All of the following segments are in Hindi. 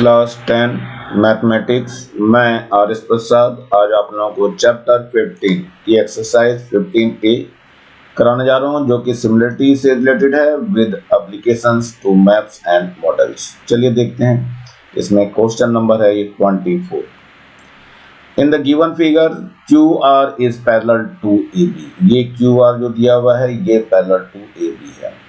Class 10 mathematics. मैं आर एस प्रसाद आज आप लोगों को चैप्टर 15 की एक्सरसाइज 15A कराने जा रहा हूं, जो कि सिमिलरिटी से रिलेटेड है with applications to maths and models. चलिए देखते हैं। इसमें क्वेश्चन नंबर है 24। In the given figure QR is parallel to AB। ये QR जो दिया हुआ है ये पैरेलल टू AB है।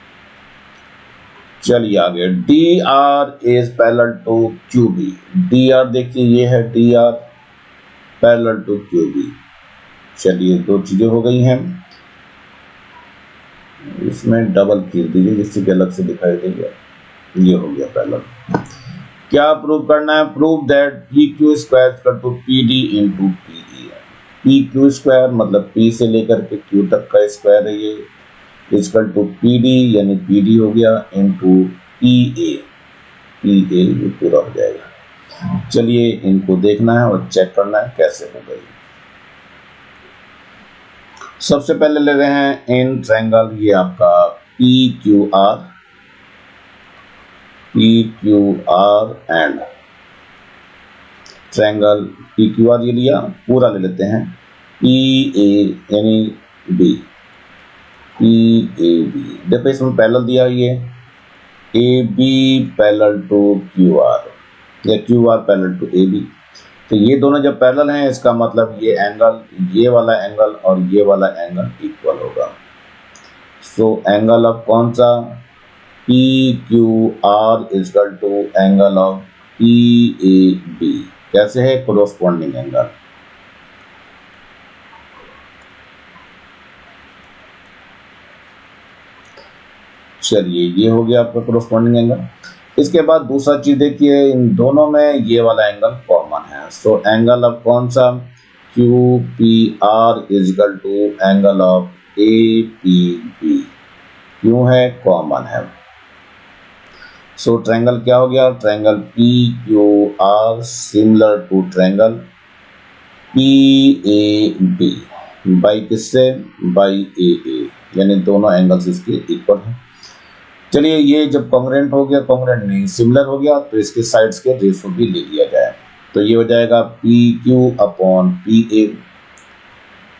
चलिए आगे, DR is parallel to QB। DR देखिए ये है DR पैरेलल टू QB। चलिए दो चीजें हो गई हैं, इसमें डबल खींच दीजिए जिससे कि अलग से दिखाई देगा। ये हो गया पैरेलल। क्या प्रूव करना है? Prove that PQ square equal to PD into PE है। PQ स्क्वायर मतलब P से लेकर के Q तक का स्क्वायर है, ये इक्वल टू PD यानी PD हो गया इंटू PA ये पूरा हो जाएगा। चलिए इनको देखना है और चेक करना है कैसे हो गई। सबसे पहले ले रहे हैं इन ट्रायंगल, ये आपका PQR एंड ट्रायंगल PQR ये लिया, पूरा ले लेते हैं PA यानी B PAB। देखो इसमें पैरेलल दिया ये AB पैरेलल टू QR या QR पैरेलल टू AB। तो ये दोनों जब पैरेलल हैं इसका मतलब ये एंगल, ये वाला एंगल और ये वाला एंगल इक्वल होगा। सो एंगल ऑफ कौन सा? PQR equal to angle of PAB। कैसे है? Corresponding angle. चलिए ये हो गया आपका कोरोस्पोंडिंग एंगल। इसके बाद दूसरा चीज देखिए, इन दोनों में ये वाला एंगल कॉमन है। सो एंगल ऑफ कौन सा? QPR is equal to angle of APB। क्यों है? कॉमन है। सो ट्रायंगल क्या हो गया? Triangle PQR similar to triangle PAB by किससे? बाई AA, यानी दोनों एंगल्स इसके इक्वल हैं। चलिए ये जब कॉन्ग्रुएंट हो गया, कॉन्ग्रुएंट नहीं सिमिलर हो गया, तो इसके साइड्स के रेशो भी ले लिया जाए। तो ये हो जाएगा PQ upon PA।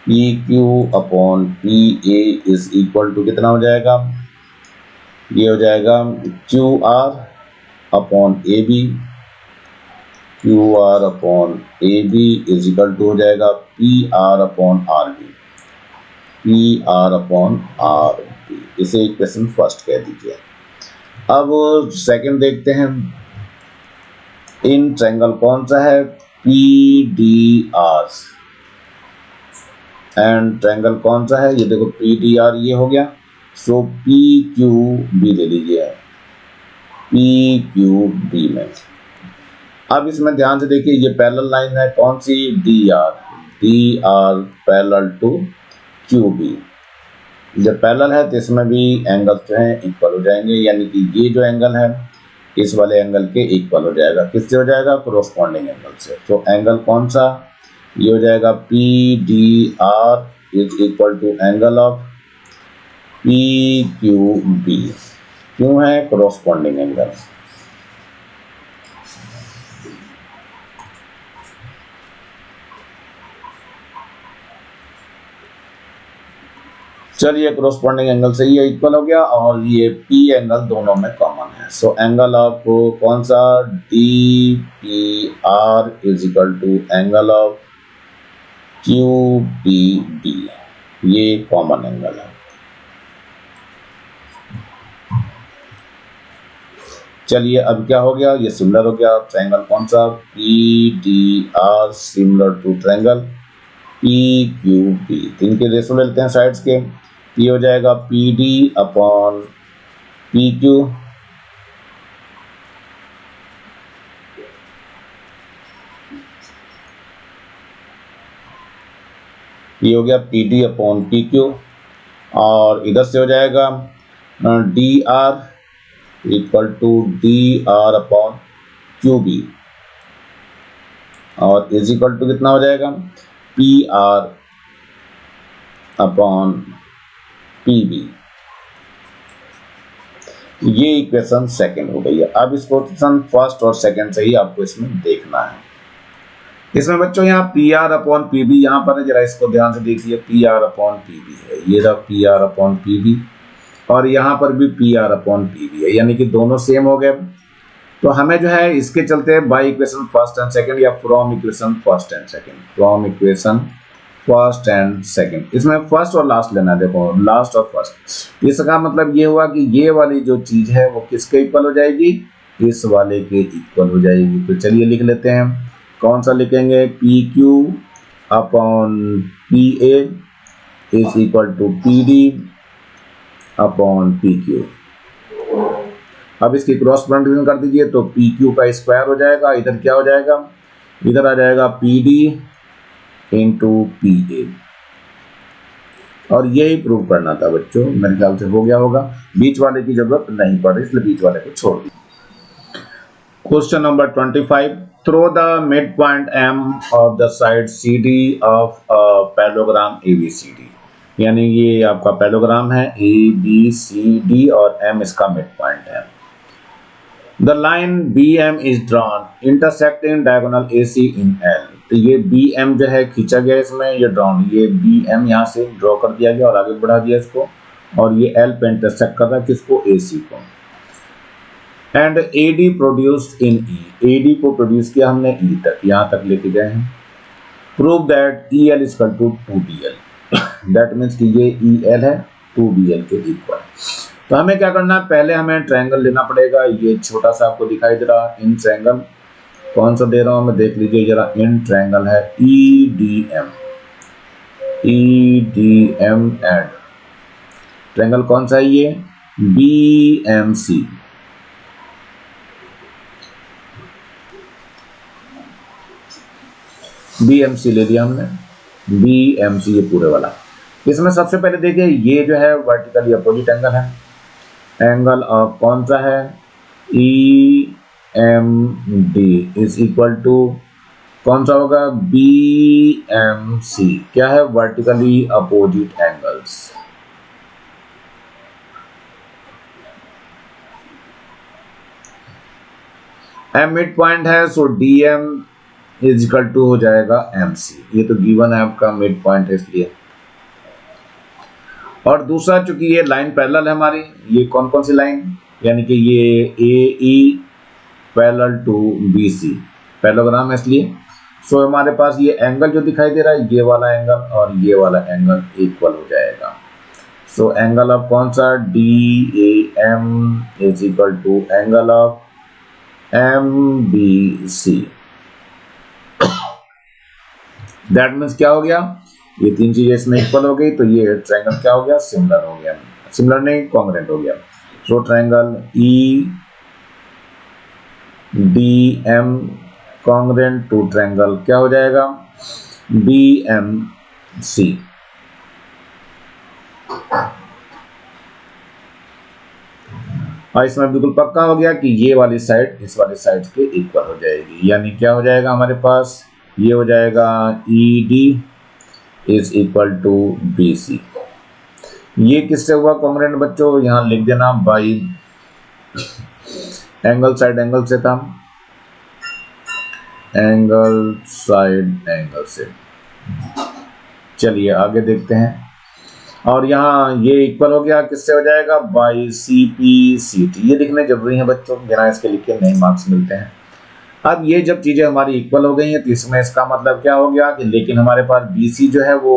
PQ upon PA is equal to कितना हो जाएगा? ये हो जाएगा QR upon AB। QR upon AB is equal to हो जाएगा PR upon RB। PR upon RB, इसे इक्वेशन फर्स्ट कह दीजिए। अब सेकंड देखते हैं। इन ट्रायंगल कौन सा है? PDR एंड ट्रायंगल कौन सा है? ये देखो PDR ये हो गया। सो PQB ले लीजिए, PQB में। अब इसमें ध्यान से देखिए, ये पैरेलल लाइन है कौन सी? DR parallel to QB। जब पैरेलल है तो इसमें भी एंगल जो है इक्वल हो जाएंगे, यानी कि ये जो एंगल है इस वाले एंगल के इक्वल हो जाएगा। किससे हो जाएगा? कोरोस्पोंडिंग एंगल से। तो एंगल कौन सा? ये हो जाएगा PDR is equal to angle of PQB। क्यों है? Corresponding angle. चलिए कोरोस्पोंडिंग एंगल से ये इक्वल हो गया और ये P एंगल दोनों में कॉमन है। सो एंगल ऑफ कौन सा? DPR is equal to angle of QPB। ये कॉमन एंगल है। चलिए अब क्या हो गया? ये सिमिलर हो गया। ट्रायंगल कौन सा? PDR similar to triangle PQB। इनके रेशो ले लेते हैं साइड्स के। ये हो जाएगा PD अपॉन PQ। ये हो गया PD अपॉन PQ और इधर से हो जाएगा DR equal to DR upon QB और इज इक्वल टू कितना हो जाएगा? PR upon PB। ये इक्वेशन सेकंड हो गई है। अब इस क्वेश्चन फर्स्ट और सेकंड से ही आपको इसमें देखना है। इसमें बच्चों यहाँ P R upon P B यहाँ पर है, जरा इसको ध्यान से देखिए। P R upon P B है, ये रहा P R upon P B, और यहाँ पर भी P R upon P B है, यानी कि दोनों सेम हो गए। तो हमें जो है इसके चलते by equation first and second या from equation first and second, from equation first and second, इसमें फर्स्ट और लास्ट लेना है। देखो लास्ट और फर्स्ट, इसका मतलब ये हुआ कि ये वाली जो चीज है वो किसके इक्वल हो जाएगी, इस वाले के इक्वल हो जाएगी। तो चलिए लिख लेते हैं, कौन सा लिखेंगे, P Q upon P A is equal to P D upon P Q. अब इसकी क्रॉस मल्टीप्लिकेशन कर दीजिए तो पी क्यू का स्क्वायर हो जाएगा, इधर क्या हो जाएगा, इधर आ जाएगा P D into P A. और यही प्रूव करना था बच्चों, मेरे ख्याल से हो गया होगा, बीच वाले की जरूरत नहीं पड़ रही, इसलिए बीच वाले को छोड़ दी। Question number 25, through the mid point M of the side C D of parallelogram A B C D, यानी ये आपका पैरेललोग्राम है ए बी सी डी और एम इसका मिड पॉइंट है। The line BM is drawn intersecting diagonal AC in L। तो ये BM जो है खींचा गया इसमें, ये ड्रॉन, ये BM यहाँ से ड्रॉ कर दिया गया और आगे बढ़ा दिया इसको, और ये L पे इंटरसेक्ट कर रहा है किसको, AC को। And AD produced in E, AD को प्रोड्यूस किया हमने E तक, यहाँ तक लेके गए हैं। Prove that EL is equal to 2DL, that means कि ये EL है 2DL के इक्वल। तो हमें क्या करना है, पहले हमें ट्रायंगल लेना पड़ेगा। ये छोटा सा आपको दिखाई दे रहा इन ट्रायंगल, कौन सा दे रहा हूं मैं देख लीजिए जरा, इन ट्रायंगल है EDM, EDM एंड ट्रायंगल कौन सा है ये, BMC। BMC ले लिया हमने, BMC ये पूरे वाला। इसमें सबसे पहले देखिए ये जो है वर्टिकली अपोजिट एंगल है, एंगल ऑफ कौन सा है, EMD इज इक्वल टू कौन सा होगा, BMC। क्या है, vertically opposite angles. M mid point है, so DM is equal to हो जाएगा MC। ये तो गिवन है आपका मिड पॉइंट है इसलिए। और दूसरा चूंकि ये लाइन पैरेलल है हमारी, ये कौन कौन सी लाइन, यानी कि ये AE parallel to BC, parallelogram है इसलिए। सो हमारे पास ये एंगल जो दिखाई दे रहा है, ये वाला एंगल और ये वाला एंगल इक्वल हो जाएगा। सो एंगल ऑफ कौन सा, DAM is equal to angle of MBC। That means क्या हो गया, ये तीन चीजें इसमें इक्वल हो गई, तो ये ट्रायंगल क्या हो गया, सिमिलर हो गया, सिमिलर नहीं कॉन्ग्रुएंट हो गया। So triangle EDM congruent to triangle क्या हो जाएगा, BMC। और इसमें बिल्कुल पक्का हो गया कि ये वाली साइड इस वाली साइड के इक्वल हो जाएगी, यानी क्या हो जाएगा हमारे पास, ये हो जाएगा ED is equal to BC। ये किससे हुआ कॉन्ग्रुएंट बच्चों, यहां लिख देना बाई एंगल साइड एंगल से था, एंगल साइड एंगल से। चलिए आगे देखते हैं, और यहाँ ये इक्वल हो गया किससे हो जाएगा, बाई CPCT। ये लिखने जरूरी है बच्चों, बिना इसके लिखे नहीं मार्क्स मिलते हैं। अब ये जब चीजें हमारी इक्वल हो गई हैं तो इसमें इसका मतलब क्या हो गया कि लेकिन हमारे पास BC जो है वो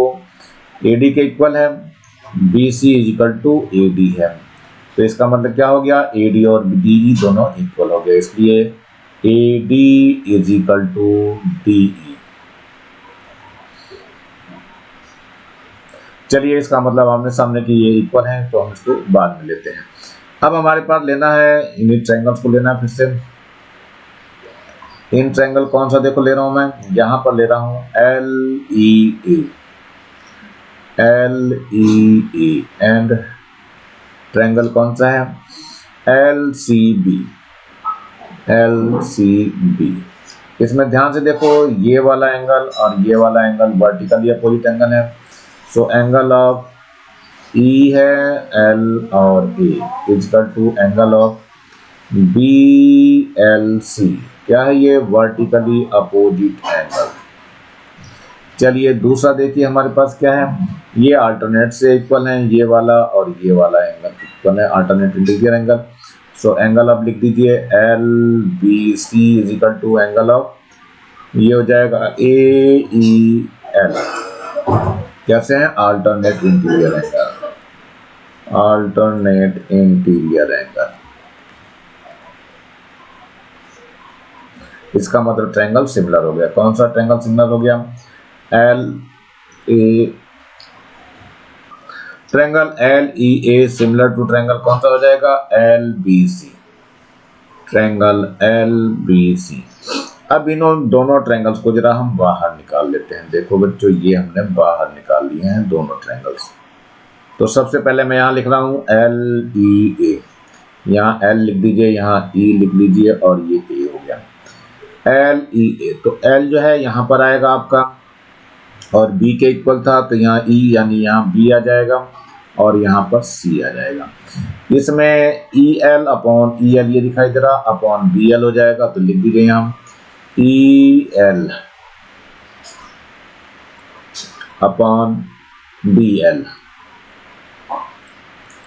AD के इक्वल है, BC is equal to AD है। तो इसका मतलब क्या हो गया, AD और DE दोनों इक्वल हो गए, इसलिए AD is equal to DE। चलिए इसका मतलब आमने सामने की ये इक्वल है, तो हम इसको बाद में लेते हैं। अब हमारे पास लेना है इन ट्रायंगल्स को लेना है फिर से। इन ट्रायंगल कौन सा देखो ले रहा हूं मैं, यहां पर ले रहा हूं LEA, LEA एंड ट्रायंगल कौन सा है, LCB, LCB। इसमें ध्यान से देखो ये वाला एंगल और ये वाला एंगल वर्टिकली अपोजिट एंगल है। सो एंगल ऑफ ई है एल और A equal to angle of B L C. क्या है ये? Vertically opposite angle. चलिए दूसरा देखिए हमारे पास क्या है, ये अल्टरनेट से इक्वल है, ये वाला और ये वाला एंगल इक्वल है, alternate interior angle. So angle आप लिख दीजिए L B C is equal to angle of, ये हो जाएगा ए ई एल। कैसे हैं? Alternate interior angle, alternate interior angle. इसका मतलब ट्रायंगल सिमिलर हो गया। कौन सा ट्रायंगल सिमिलर हो गया? L A, triangle L E A similar to triangle कौन सा हो जाएगा? L B C, triangle L B C. अब इन दोनों ट्रायंगल्स को जरा हम बाहर निकाल लेते हैं। देखो बच्चों, ये हमने बाहर निकाल लिए हैं दोनों ट्रायंगल्स। तो सबसे पहले मैं यहाँ लिख रहा हूँ एल ई ए, यहाँ एल लिख दीजिए, यहाँ ई लिख लीजिए और ये ए हो गया एल ई ए। तो एल जो है यहाँ पर आएगा आपका और बी के इक्वल था, तो यहाँ ई यानी यहाँ बी आ जाएगा और यहाँ पर सी आ जाएगा। इसमें ई एल अपॉन ई एल ये दिखाई दे रहा, अपॉन बी एल हो जाएगा। तो लिख दीजिए यहाँ E L upon B L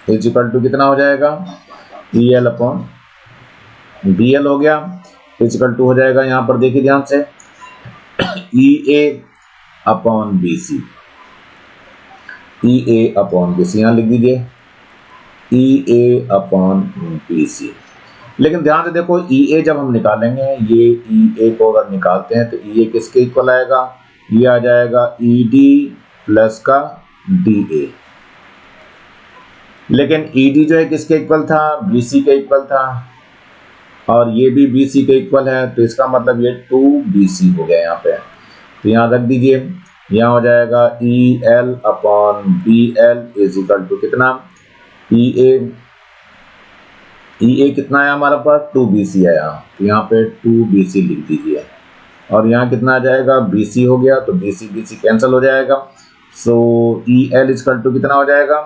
is equal to कितना हो जाएगा? E L upon B L हो गया, इज इक्वल टू हो जाएगा, यहाँ पर देखिए ध्यान से, ई ए अपॉन बी सी, ई ए अपॉन बी सी, यहाँ लिख दीजिए ई ए अपॉन बी सी। लेकिन ध्यान से देखो, ई ए जब हम निकालेंगे, ये ई ए को अगर निकालते हैं तो ई ए किसके इक्वल आएगा? ये आ जाएगा ई डी प्लस का डी ए। लेकिन ई डी जो है किसके इक्वल था? बी सी के इक्वल था, और ये भी बी सी के इक्वल है, तो इसका मतलब ये 2BC हो गया यहाँ पे। तो यहाँ रख दीजिए, यहाँ हो जाएगा E L upon B L is equal to कितना? ई ए कितना है हमारा पास? 2BC है यहाँ, तो यहाँ पे 2BC लिख दीजिए, और यहाँ कितना आ जाएगा? BC हो गया, तो BC कैंसिल हो जाएगा। So E L is equal to कितना हो जाएगा?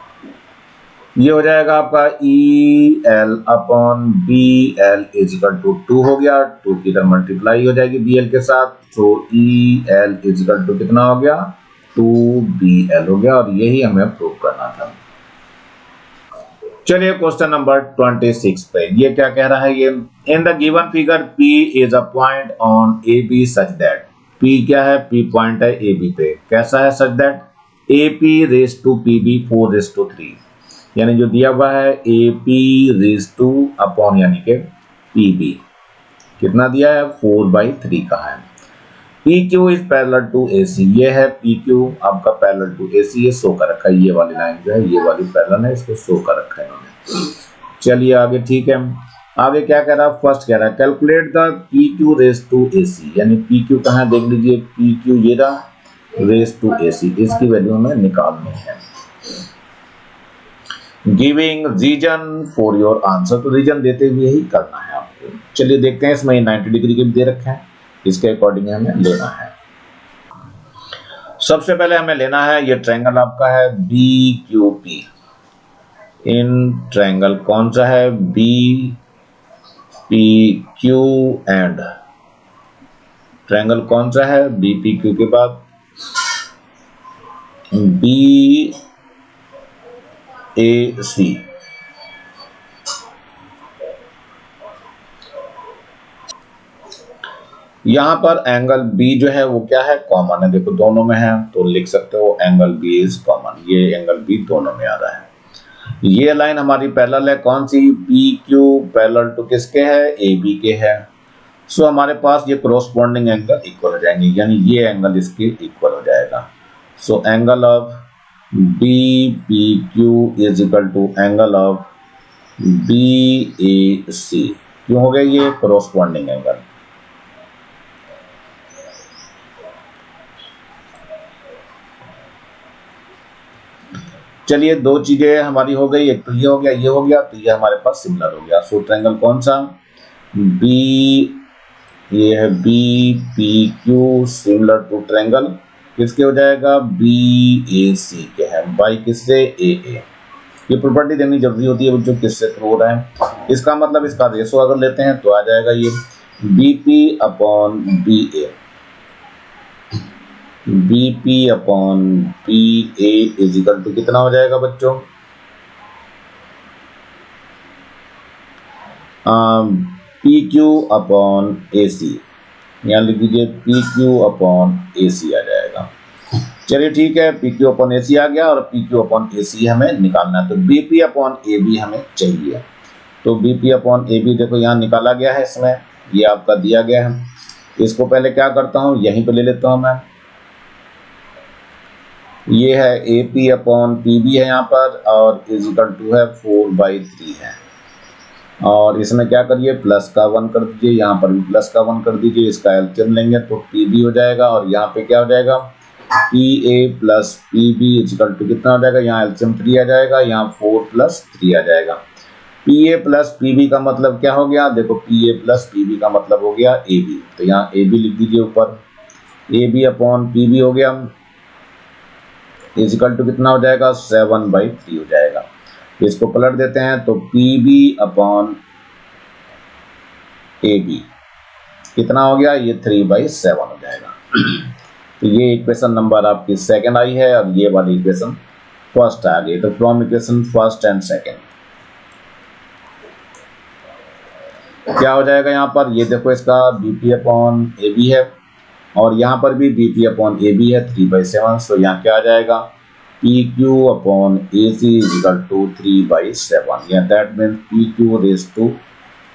ये हो जाएगा आपका E L upon B L is equal to 2 हो गया, 2 की इधर मल्टीप्लाई हो जाएगी बी एल के साथ। तो E L is equal to कितना हो गया? 2BL हो गया, और यही हमें प्रूव करना था। चलिए क्वेश्चन नंबर 26 पे ये क्या कह रहा है? ये इन the given figure P is a point on AB such that, P क्या है? P पॉइंट है AB पे, कैसा है? Such that AP ratio to PB 4:3, यानी जो दिया हुआ है AP रेज टू अपॉन यानी के PB कितना दिया है? 4/3 का है। PQ is parallel to AC, ये है PQ आपका पैरेलल टू AC, ये शो कर रखा है, ये वाली लाइन जो है ये वाली पैरेलल है, इसको शो कर रखा है इन्होंने। चलिए आगे, ठीक है, आगे क्या कह रहा है? फर्स्ट कह रहा है calculate the PQ ratio to AC, यानी PQ कहाँ देख लीजिए, PQ ये रहा रेज टू AC, इसकी वैल्यू हमें निकालनी है। Giving reason for your answer, तो रीजन देते हुए ही करना है आपको। चलिए देखते हैं, इसमें 90 डिग्री के भी दे रखे हैं, इसके अकॉर्डिंग हमें लेना है। सबसे पहले हमें लेना है, ये ट्रायंगल आपका है BQP। इन ट्रायंगल कौन सा है? BPQ एंड ट्रायंगल कौन सा है? BPQ के बाद BAC। यहां पर एंगल B जो है वो क्या है? कॉमन है, देखो दोनों में है, तो लिख सकते हो एंगल B इज कॉमन, ये एंगल B दोनों में आ रहा है। ये लाइन हमारी पैरेलल है, कौन सी? PQ पैरेलल टू किसके है? AB के है। सो हमारे पास ये कोरोस्पोंडिंग एंगल इक्वल हो जाएंगे, यानी ये एंगल इसके इक्वल हो जाएगा। So angle of BPQ is equal to angle of BAC। क्यों हो गया? ये कोरोस्पोंडिंग एंगल। चलिए दो चीजें हमारी हो गई, एक तो ये हो गया, ये हो गया, तो ये हमारे पास सिमिलर हो गया। सो ट्रायंगल कौन सा? ये है BPQ सिमिलर टू ट्रायंगल किसके हो जाएगा? BAC के है, बाई किससे? AA। ये प्रॉपर्टी देनी जरूरी होती है बच्चों, किससे थ्रू हो रहा है। इसका मतलब इसका रेशो अगर लेते हैं तो आ जाएगा ये BP upon BA, BP upon BA is equal to कितना हो जाएगा बच्चों, PQ अपॉन AC, यहाँ लिख दीजिए PQ अपॉन AC आ जाएगा। चलिए ठीक है, PQ अपॉन AC आ गया और PQ अपॉन AC हमें निकालना है, तो BP अपॉन AB हमें चाहिए। तो BP अपॉन AB देखो यहाँ निकाला गया है, इसमें ये आपका दिया गया है। इसको पहले क्या करता हूँ, यहीं पे ले लेता हूँ मैं, ये है AP अपॉन PB है यहाँ पर, और इज इक्वल टू है 4/3 है, और इसमें क्या करिए प्लस का 1 कर दीजिए, यहाँ पर भी प्लस का 1 कर दीजिए, इसका एलसीएम लेंगे तो PB हो जाएगा, और यहाँ पे क्या हो जाएगा PA plus PB equal to कितना हो जाएगा, यहाँ एलसीएम 3 आ जाएगा, यहाँ 4 प्लस 3 आ जाएगा। PA प्लस PB का मतलब क्या हो गया, देखो PA प्लस PB का मतलब हो गया AB, तो यहाँ AB लिख दीजिए ऊपर, AB अपॉन PB हो गया, इक्वल टू कितना हो जाएगा 7/3 हो जाएगा। इसको पलट देते हैं तो PB अपॉन AB कितना हो गया, ये 3/7 हो जाएगा। तो ये इक्वेशन नंबर आपकी सेकंड आई है, और ये वाली इक्वेशन फर्स्ट आ गई। तो from equation first and second क्या हो जाएगा, यहाँ पर ये देखो इसका BP अपॉन AB है, और यहाँ पर भी BP अपॉन AB है 3/7, तो यहाँ क्या आ जाएगा PQ upon AC equal to 3/7, या that means PQ ratio to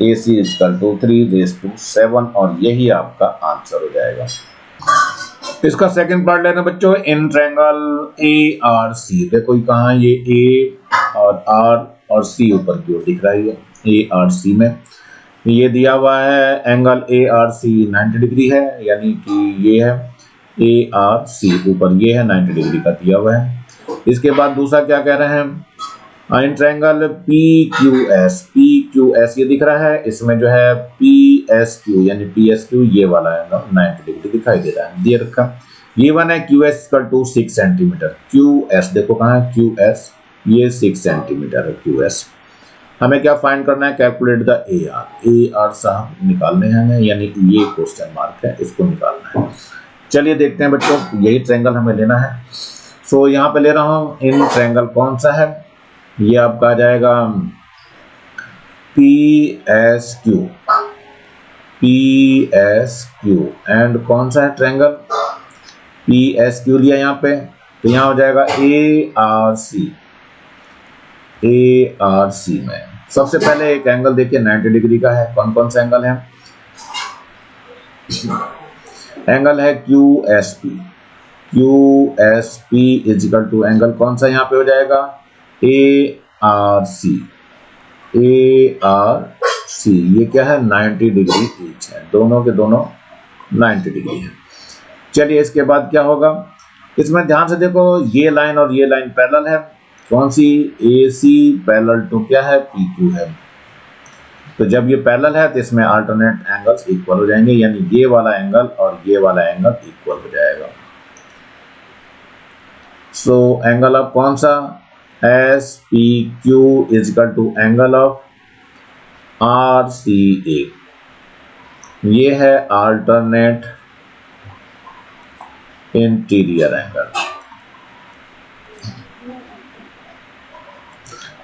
AC equal to 3/7, और यही आपका आंसर हो जाएगा। इसका सेकंड पार्ट लेना बच्चों, इन ट्रायंगल ARC, देखो कहाँ ये A और R और C ऊपर की ओर दिख रहा है, ARC में ये दिया हुआ है एंगल ARC 90 डिग्री है, यानी कि ये है ARC ऊपर ये है 90 डिग्री का दिया हुआ है। इसके बाद दूसरा क्या कह रहे हैं, इन ट्रायंगल PQS ये दिख रहा है, इसमें जो है PSQ यानी PSQ ये वाला एंगल 90 डिग्री दिखाई दे रहा है, दिए रखा। ये वन है QS equal to 6 centimetre, QS देखो कहाँ है QS, ये 6 सेंटीमीटर है QS। हमें क्या फाइंड करना है, कैलकुलेट द AR साहब निकालने हैं हमें, यानी ये क्वेश्चन मार्क है, इसको निकालना है। चलिए देखते हैं बच्चों, यही ट्रायंगल हमें लेना है। सो यहाँ पे ले रहा हूँ, इन ट्रायंगल कौन सा है, ये आपका आ जाएगा PSQ एंड कौन सा है ट्रायंगल PSQ लिया यहाँ पे, तो यहाँ हो जाएगा ARC में सबसे पहले एक एंगल देखिए 90 डिग्री का है। कौन कौन सा एंगल है, एंगल है QSP is equal to angle कौन सा यहाँ पे हो जाएगा ARC, ये क्या है 90 डिग्री ईच है, दोनों के दोनों 90 डिग्री है। चलिए इसके बाद क्या होगा, इसमें ध्यान से देखो ये लाइन और ये लाइन पैरेलल है, कौन सी AC पैरेलल टू क्या है PQ है, तो जब ये पैरेलल है तो इसमें अल्टरनेट एंगल्स इक्वल हो जाएंगे, यानी ये वाला एंगल और ये वाला एंगल इक्वल हो जाएगा। सो एंगल ऑफ कौन सा SPQ is equal to angle of RCA, ये है अल्टरनेट इंटीरियर एंगल।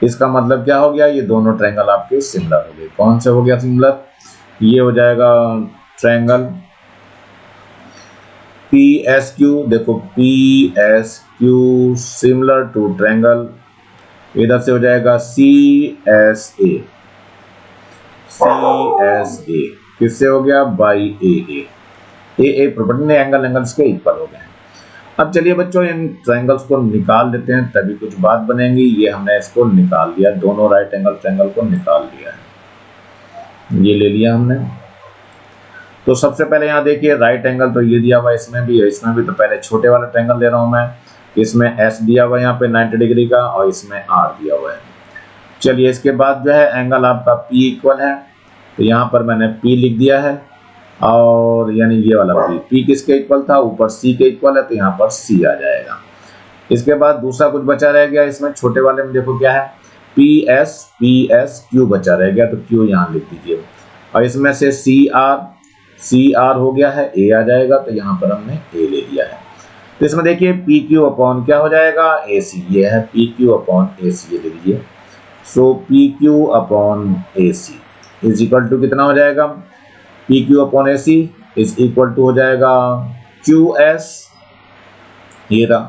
इसका मतलब क्या हो गया, ये दोनों ट्रायंगल आपके सिमिलर हो गए। कौन से हो गया सिमिलर, ये हो जाएगा ट्रायंगल PSQ, देखो PSQ सिमिलर टू ट्रायंगल, इधर से हो जाएगा CSA, किससे हो गया बाई AA प्रॉपर्टी ने एंगल्स के इक्वल हो गए। अब चलिए बच्चों इन ट्रायंगल्स को निकाल लेते हैं, तभी कुछ बात बनेगी। ये हमने इसको निकाल लिया, दोनों राइट एंगल ट्रायंगल को निकाल लिया है, ये ले लिया हमने। तो सबसे पहले यहाँ देखिए राइट एंगल तो ये दिया हुआ है, इसमें भी है, इसमें भी। तो पहले छोटे वाला ट्रायंगल ले रहा हूँ मैं, इसमें S दिया हुआ है यहाँ पे 90 डिग्री का, और इसमें R दिया हुआ है। चलिए इसके बाद जो है एंगल आपका P इक्वल है, तो यहाँ पर मैंने P लिख दिया है, और यानी ये वाला P किसके इक्वल था, ऊपर C के इक्वल है, तो यहाँ पर C आ जाएगा। इसके बाद दूसरा कुछ बचा रह गया, इसमें छोटे वाले में देखो क्या है, पी एस क्यू बचा रह गया, तो क्यू यहाँ लिख दीजिए। और इसमें से सी आर हो गया है, ए आ जाएगा, तो यहाँ पर हमने ए ले लिया है। तो इसमें देखिए पी क्यू अपॉन क्या हो जाएगा, ए सी, ये है P Q upon A C, ये ले लीजिए। So P Q upon A C is equal to कितना हो जाएगा, P Q upon A C is equal to हो जाएगा क्यू एस, ये रहा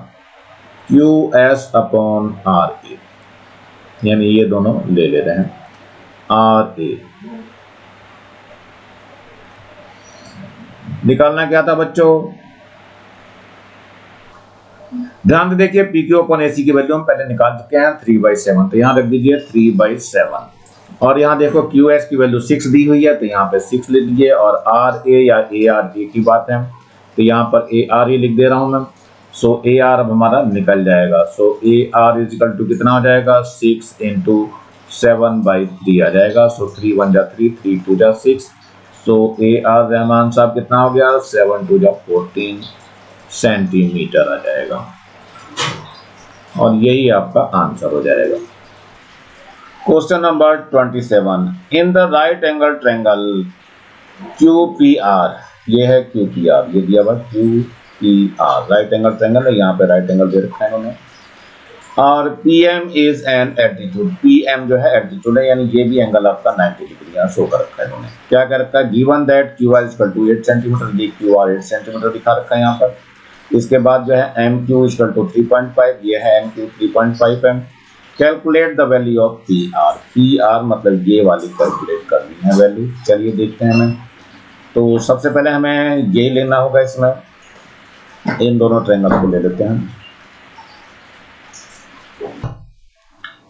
Q S upon R A, यानी ये दोनों ले रहे हैं आर ए। निकालना क्या था बच्चों, ध्यान से देखिए पी क्यू अपॉन ए सी की वैल्यू हम पहले निकाल चुके हैं 3/7, तो यहाँ रख दीजिए 3/7। और यहाँ देखो क्यू एस की वैल्यू 6 दी हुई है, तो यहाँ पे 6 लिख दीजिए। और आर ए या ए आर ए की बात है, तो यहाँ पर ए आर ए लिख दे रहा हूँ मैं। सो ए आर अब हमारा निकल जाएगा। So A R is equal to कितना हो जाएगा, 6 इंटू 7/3 आ जाएगा। सो 3 1 जा 3, 3 2 जा 6। सो ए आर रहमान साहब कितना हो गया, 7 2 जा 14 सेंटीमीटर आ जाएगा। और यही आपका आंसर हो जाएगा। Question number 27, in the right angle triangle Q P are, ये है क्यू पी आर, ये दिया हुआ Q P are, right angle triangle है, यहाँ पे राइट एंगल दे रखा है इन्होंने। और P M is an altitude, P M जो है एल्टीट्यूड है, यानी ये भी एंगल आपका 90 डिग्री यहाँ शो कर रखा है इन्होंने। क्या कर रखा है, given that Q R equal to 8 centimetre, ये क्यू आर 8 सेंटीमीटर दिखा रखा है यहाँ पर। इसके बाद जो है एम क्यू इक्वल टू 3.5, ये है M Q 3.5 M. Calculate the value of P R, P R मतलब ये वाली कैलकुलेट करनी है वैल्यू। चलिए देखते हैं हमें। तो सबसे पहले हमें ये लेना होगा, इसमें इन दोनों ट्रायंगल को ले लेते हैं।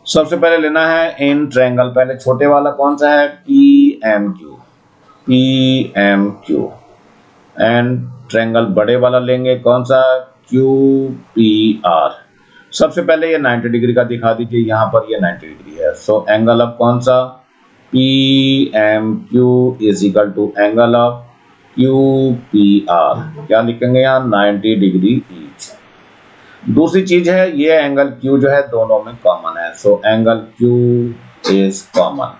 सबसे पहले लेना है इन ट्रायंगल, पहले छोटे वाला कौन सा है, P M Q, and triangle बड़े वाला लेंगे कौन सा, क्यू पी आर। सबसे पहले ये 90 डिग्री का दिखा दीजिए, यहाँ पर ये 90 डिग्री है। सो एंगल ऑफ कौन सा, P M Q is equal to angle of Q P R, क्या लिखेंगे यहाँ, 90 डिग्री ईच। दूसरी चीज है ये एंगल क्यू जो है दोनों में कॉमन है। So angle Q is common,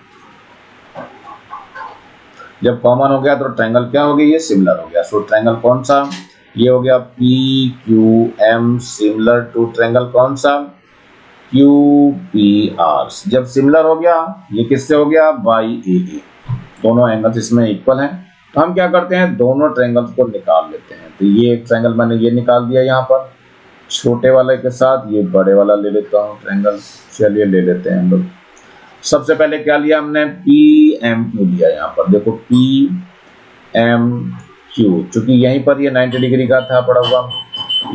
जब कॉमन हो गया तो ट्रायंगल क्या हो गया, ये सिमिलर हो गया। सो ट्रायंगल कौन सा, ये हो गया P Q M similar to triangle कौन सा, क्यू पी आर। जब सिमिलर हो गया, ये किससे हो गया, बाई ए ए, दोनों एंगल्स इसमें इक्वल हैं। तो हम क्या करते हैं, दोनों ट्रायंगल्स को निकाल लेते हैं। तो ये एक ट्रायंगल मैंने ये निकाल दिया यहाँ पर छोटे वाले के साथ, ये बड़े वाला ले लेता हूँ ट्रायंगल। चलिए ले लेते हैं हम लोग। सबसे पहले क्या लिया हमने, पी एम क्यू लिया। यहाँ पर देखो पी एम क्यू, चूंकि यहीं पर ये 90 डिग्री का था पड़ा हुआ,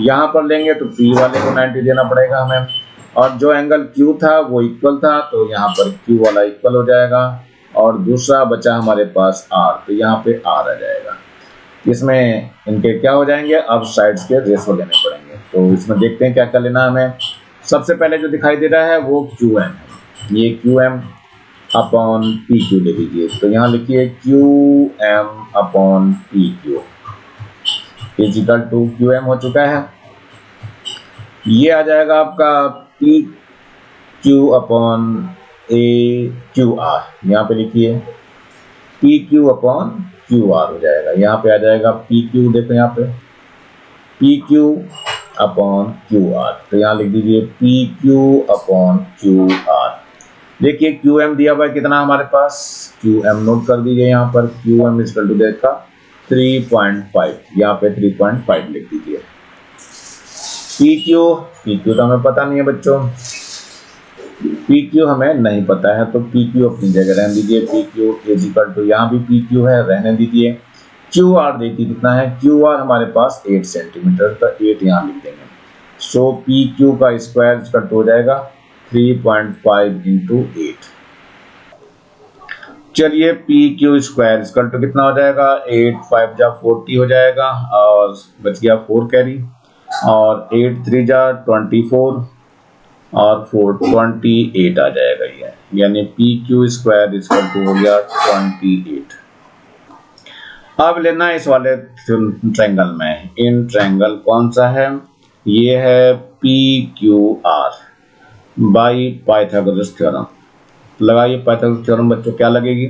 यहाँ पर लेंगे तो पी वाले को 90 देना पड़ेगा हमें। और जो एंगल क्यू था वो इक्वल था, तो यहाँ पर क्यू वाला इक्वल हो जाएगा। और दूसरा बचा हमारे पास आर, तो यहाँ पे आर आ जाएगा। इसमें इनके क्या हो जाएंगे, अब साइड्स के रेशो लेने पड़ेंगे। तो इसमें देखते हैं क्या क्या लेना हमें। सबसे पहले जो दिखाई दे रहा है वो क्यू एम है, ये Q M upon P Q ले लीजिए। तो यहाँ लिखिए Q M upon P Q is equal to, Q M हो चुका है, ये आ जाएगा आपका P Q upon A Q R. यहाँ पे लिखिए P Q upon Q R हो जाएगा। यहाँ पे आ जाएगा पी क्यू, देखो यहाँ पे P Q upon Q are. तो यहाँ लिख दीजिए P Q upon Q are. देखिए क्यू एम दिया हुआ है कितना हमारे पास, क्यू एम नोट कर दीजिए यहाँ पर, क्यू एम इक्वल टू देखा 3.5, यहाँ पे 3.5 लिख दीजिए। पी क्यू तो हमें पता नहीं है बच्चों, पी क्यू हमें नहीं पता है, तो पी क्यू अपनी जगह रहने दीजिए। P Q is equal to, यहाँ भी पी क्यू है, रहने दीजिए। क्यू आर देखिए कितना है, क्यू आर हमारे पास 8 सेंटीमीटर, तो 8 यहाँ लिख देंगे। सो पी क्यू का स्क्वायर इक्वल टू हो जाएगा 3.5 इंटू 8। चलिए P Q square equal to कितना हो जाएगा, 8 5 जा 40 हो जाएगा, और बच गया 4 कैरी, और 8 3 जा 24, और 4 28 आ जाएगा ये, यानी P Q square equal to हो गया 28। अब लेना है इस वाले ट्रायंगल में, इन ट्रायंगल कौन सा है, ये है P Q R by Pythagoras theorem. लगाइए पाइथागोरस थ्योरम बच्चों, क्या लगेगी?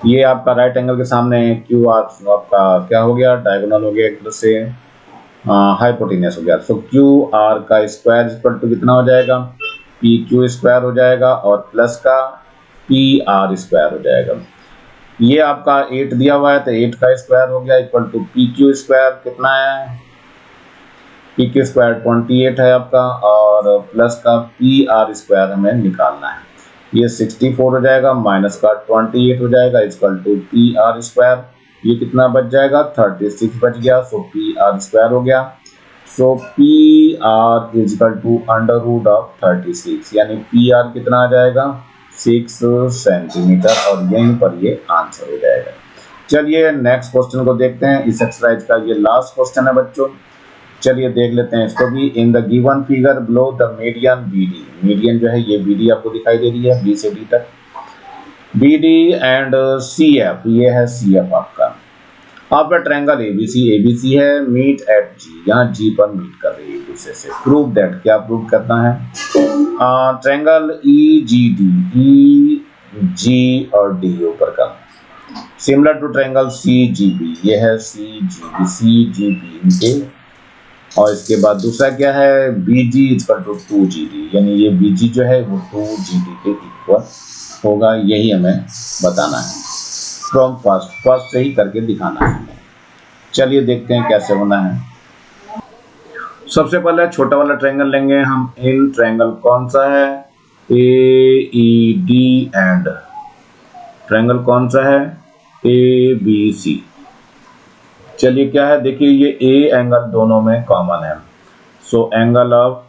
ये आपका राइट एंगल के सामने क्यू आर आपका क्या हो गया, डायगोनल हो गया एक तरह से, हाइपोटेन्यूस हो गया। सो क्यू आर का स्क्वायर इक्वल टू कितना हो जाएगा, पी क्यू स्क्वायर हो जाएगा और प्लस का पी आर स्क्वायर हो जाएगा। ये आपका 8 दिया हुआ है तो 8 का स्क्वायर हो गया equal to P Q square कितना है, पी क्यू स्क्वायर 28 है आपका, और प्लस का पी आर स्क्वायर हमें निकालना है। ये 64 हो जाएगा माइनस का 28 हो जाएगा equal to P R square. ये कितना बच जाएगा, 36 बच गया। सो पी आर स्क्वायर हो गया। So P R equal to under root of 36, यानी पी आर कितना आ जाएगा, 6 सेंटीमीटर, और यहीं पर ये आंसर हो जाएगा। चलिए नेक्स्ट क्वेश्चन को देखते हैं। इस एक्सरसाइज का ये लास्ट क्वेश्चन है बच्चों, चलिए देख लेते हैं इसको भी। In the given figure below the median B, median जो है ये बीडी आपको दिखाई दे रही है बी से डी तक, बीडी एंड सी एफ, ये है सी एफ आपका। आपका ट्रायंगल एबीसी है, मीट एट जी, यहाँ जी पर मीट कर रही है एक दूसरे से। प्रूव दैट, क्या प्रूव करना है, ट्रायंगल ई जी और डी ऊपर का similar to triangle C G B, ये है सी जी बी इनके, और इसके बाद दूसरा क्या है, B ji equal to 2GD, यानी ये बी जी जो है वो 2GD के इक्वल होगा। यही हमें बताना है फ्रॉम फर्स्ट से ही करके दिखाना है। चलिए देखते हैं कैसे होना है। सबसे पहले छोटा वाला ट्रायंगल लेंगे हम। इन ट्रायंगल कौन सा है, ए ई डी एंड ट्रायंगल कौन सा है, ए बी सी। चलिए क्या है, देखिए ये ए एंगल दोनों में कॉमन है। सो angle of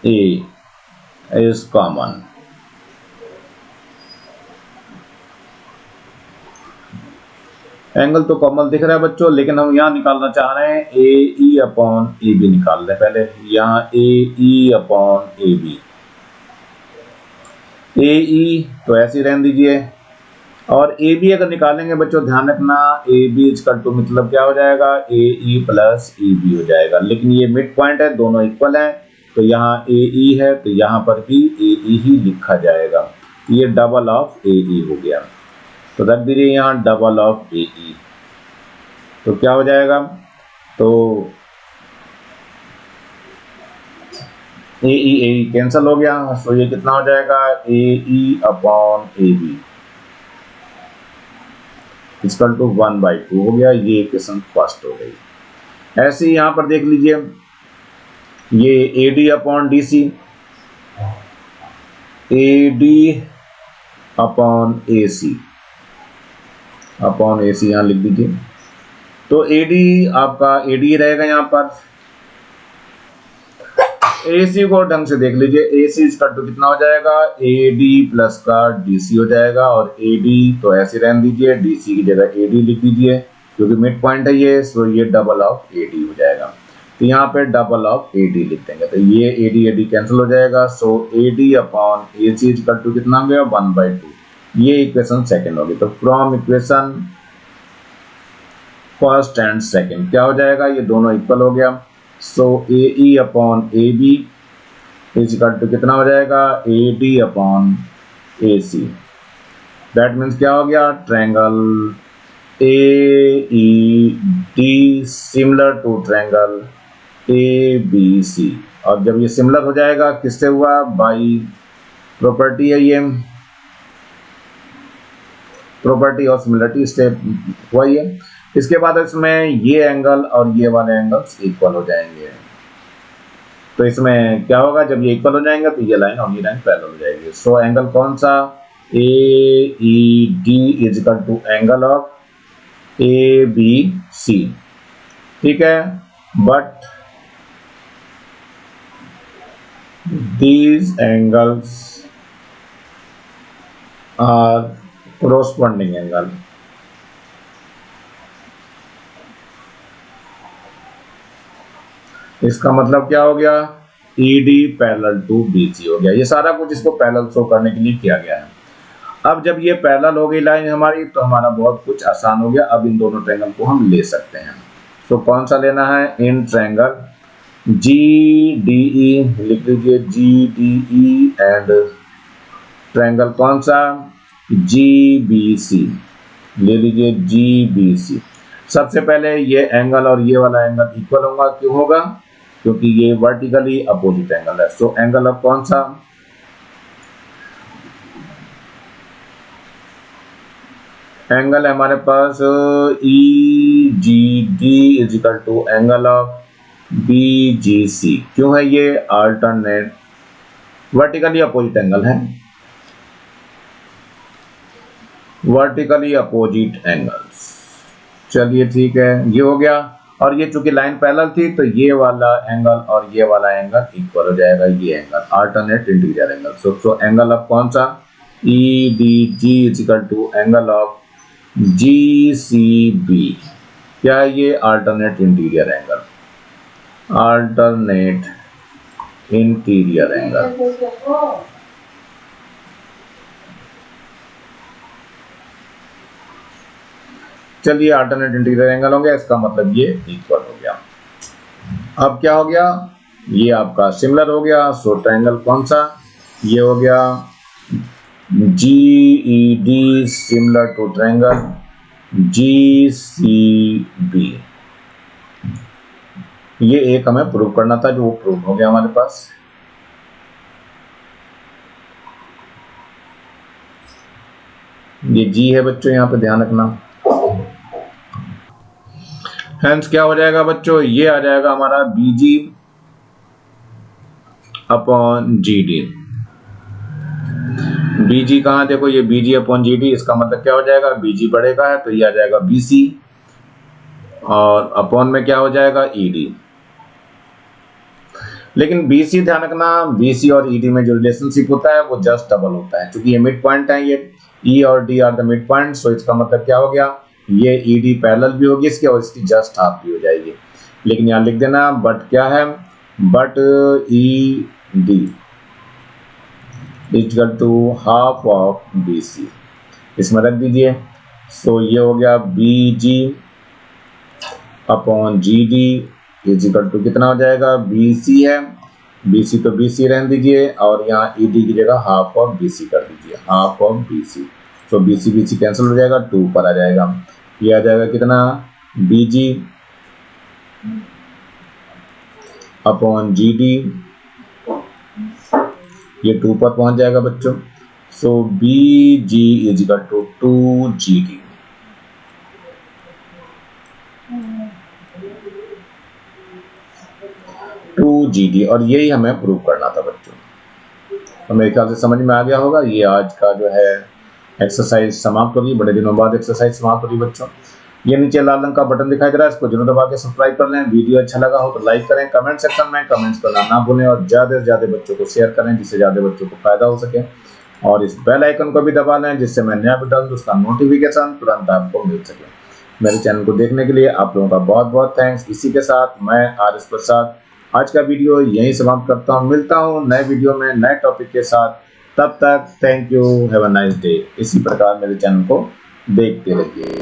A is common. Angle तो कॉमन दिख रहा है बच्चों, लेकिन हम यहाँ निकालना चाह रहे हैं ए ई अपॉन ए बी निकाल रहे हैं। पहले यहाँ ए ई अपॉन ए बी, ए ई तो ऐसे ही रहने दीजिए, और ए बी अगर निकालेंगे बच्चों ध्यान रखना, ए बी इक्वल टू मतलब क्या हो जाएगा, A E plus E B हो जाएगा। लेकिन ये मिड पॉइंट है, दोनों इक्वल है, तो यहाँ ए ई है तो यहाँ पर भी ए ई ही लिखा जाएगा। ये डबल ऑफ ए ई हो गया, तो रख दीजिए यहाँ डबल ऑफ ए ई। तो क्या हो जाएगा, तो ए ई कैंसिल हो गया। सो ये कितना हो जाएगा, A E upon A B equal to 1/2 हो गया। ये इक्वेशन फर्स्ट हो गई। ऐसे ही यहां पर देख लीजिए, ये A D upon D C, A D upon A C यहां लिख दीजिए। तो ए डी आपका ए डी रहेगा यहाँ पर। ए सी को ढंग से देख लीजिए, ए सी इसका टू कितना हो जाएगा, ए डी प्लस का डी सी हो जाएगा, और ए डी तो ऐसे रहने दीजिए, डी सी की जगह ए डी लिख दीजिए क्योंकि मिड पॉइंट है ये। सो ये डबल ऑफ ए डी हो जाएगा, तो यहाँ पे डबल ऑफ ए डी लिख देंगे, तो ये ए डी कैंसिल हो जाएगा। So A D upon A C equal to कितना हो गया, 1/2। ये इक्वेशन सेकेंड होगी। तो from equation first and second क्या हो जाएगा, ये दोनों इक्वल हो गया। So A E upon A B is equal to कितना हो जाएगा, A D upon A C. That means क्या हो गया, triangle A E D similar to triangle A B C. और जब ये सिमिलर हो जाएगा किससे हुआ, बाई प्रॉपर्टी है, ये प्रॉपर्टी और सिमिलरिटी से हुआ ही है। इसके बाद इसमें ये एंगल और ये वाले एंगल्स इक्वल हो जाएंगे। तो इसमें क्या होगा, जब ये इक्वल हो जाएंगे तो ये लाइन और ये लाइन पैरेलल हो जाएगी। सो एंगल कौन सा, A E D is equal to angle of A B C, ठीक है। But these angles are corresponding angle. इसका मतलब क्या हो गया, ED पैरेलल टू BC हो गया। ये सारा कुछ इसको पैरेलल शो करने के लिए किया गया है। अब जब ये पैरेलल हो गई लाइन हमारी, तो हमारा बहुत कुछ आसान हो गया। अब इन दोनों ट्रायंगल को हम ले सकते हैं। तो कौन सा लेना है, इन ट्रायंगल GDE लिख लीजिए, GDE एंड ट्रायंगल कौन सा, GBC ले लीजिए, GBC। सबसे पहले ये एंगल और ये वाला एंगल इक्वल होगा, क्यों होगा, क्योंकि ये वर्टिकली अपोजिट एंगल है। सो एंगल ऑफ कौन सा, एंगल है हमारे पास EGD is equal to angle of BGC। क्यों है ये, अल्टरनेट वर्टिकली अपोजिट एंगल है, वर्टिकली अपोजिट एंगल्स। चलिए ठीक है, ये हो गया। और ये चूंकि लाइन पैरेलल थी तो ये वाला एंगल और ये वाला एंगल इक्वल हो जाएगा, ये angle alternate interior angle. So angle of कौन सा, EDG is equal to angle of GCB। क्या है ये, alternate interior angle, alternate interior angle. चलिए अल्टरनेट इंटीरियर एंगल हो गया, इसका मतलब ये इक्वल हो गया। अब क्या हो गया, ये आपका सिमिलर हो गया। सो ट्रायंगल कौन सा, ये हो गया GED similar to triangle GCB। ये एक हमें प्रूव करना था, जो वो प्रूव हो गया हमारे पास। ये G है बच्चों, यहाँ पे ध्यान रखना। हेंस क्या हो जाएगा बच्चों, ये आ जाएगा हमारा BG अपॉन GD। BG कहाँ, देखो ये BG अपॉन GD, इसका मतलब क्या हो जाएगा, BG बड़े का है तो ये आ जाएगा BC, और अपॉन में क्या हो जाएगा, ED। लेकिन BC ध्यान रखना, BC और ED में जो रिलेशनशिप होता है वो जस्ट डबल होता है, क्योंकि ये मिड पॉइंट है, ये E और D are the mid point. So इसका मतलब क्या हो गया, ये ED पैरेलल भी होगी इसके और इसकी जस्ट हाफ भी हो जाएगी। लेकिन यहाँ लिख देना बट क्या है, but ED equal to half of BC, इसमें रख दीजिए। सो ये हो गया BG upon GD is equal to कितना हो जाएगा, BC है, BC तो BC रहने दीजिए, और यहाँ ED की जगह हाफ ऑफ BC कर दीजिए, हाफ ऑफ BC। तो BC BC कैंसिल हो जाएगा, 2 पर आ जाएगा। ये आ जाएगा कितना, BG अपॉन GD, ये 2 पर पहुंच जाएगा बच्चों। So BG is equal to 2GD। और यही हमें प्रूव करना था बच्चों। तो मेरे ख्याल से समझ में आ गया होगा। ये आज का जो है एक्सरसाइज समाप्त होगी, बड़े दिनों बाद एक्सरसाइज समाप्त होगी बच्चों। ये नीचे लाल रंग का बटन दिखाई दे रहा है, इसको जरूर दबा के सब्सक्राइब कर लें। वीडियो अच्छा लगा हो तो लाइक करें, कमेंट सेक्शन में कमेंट्स करना ना भूलें, और ज़्यादा से ज़्यादा बच्चों को शेयर करें जिससे ज़्यादा बच्चों को फायदा हो सके। और इस बेल आइकन को भी दबा लें जिससे मैं नया वीडियो डालूं तो उसका नोटिफिकेशन तुरंत आपको मिल सके। मेरे चैनल को देखने के लिए आप लोगों का बहुत बहुत थैंक्स। इसी के साथ मैं RS प्रसाद आज का वीडियो यहीं समाप्त करता हूँ। मिलता हूँ नए वीडियो में नए टॉपिक के साथ, तब तक thank you, have a nice day. इसी प्रकार मेरे चैनल को देखते रहिए।